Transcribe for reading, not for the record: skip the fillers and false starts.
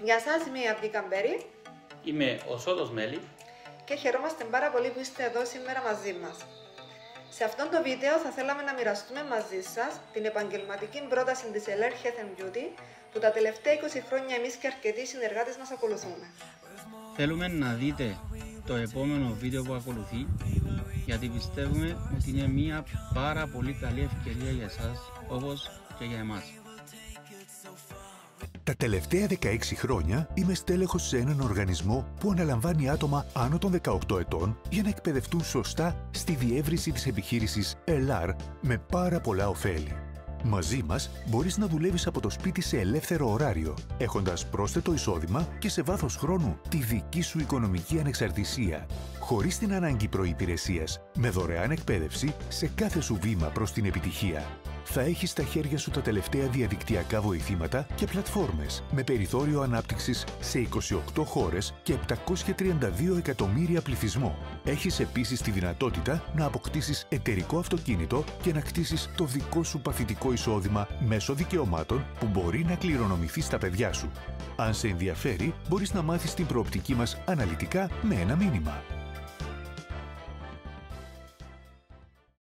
Γεια σας, είμαι η Αυγή Καμπέρη. Είμαι ο Σώτος Μέλη. Και χαιρόμαστε πάρα πολύ που είστε εδώ σήμερα μαζί μας. Σε αυτό το βίντεο θα θέλαμε να μοιραστούμε μαζί σας την επαγγελματική πρόταση της Elair Health & Beauty που τα τελευταία 20 χρόνια εμείς και αρκετοί συνεργάτες μας ακολουθούμε. Θέλουμε να δείτε το επόμενο βίντεο που ακολουθεί, γιατί πιστεύουμε ότι είναι μια πάρα πολύ καλή ευκαιρία για εσάς, όπως και για εμάς. Τα τελευταία 16 χρόνια είμαι στέλεχος σε έναν οργανισμό που αναλαμβάνει άτομα άνω των 18 ετών για να εκπαιδευτούν σωστά στη διεύρυνση της επιχείρησης Elair με πάρα πολλά ωφέλη. Μαζί μας μπορείς να δουλεύεις από το σπίτι σε ελεύθερο ωράριο, έχοντας πρόσθετο εισόδημα και σε βάθος χρόνου τη δική σου οικονομική ανεξαρτησία, χωρίς την ανάγκη προϋπηρεσίας, με δωρεάν εκπαίδευση σε κάθε σου βήμα προς την επιτυχία. Θα έχεις στα χέρια σου τα τελευταία διαδικτυακά βοηθήματα και πλατφόρμες με περιθώριο ανάπτυξης σε 28 χώρες και 732 εκατομμύρια πληθυσμό. Έχεις επίσης τη δυνατότητα να αποκτήσεις εταιρικό αυτοκίνητο και να κτίσεις το δικό σου παθητικό εισόδημα μέσω δικαιωμάτων που μπορεί να κληρονομηθεί στα παιδιά σου. Αν σε ενδιαφέρει, μπορείς να μάθεις την προοπτική μας αναλυτικά με ένα μήνυμα.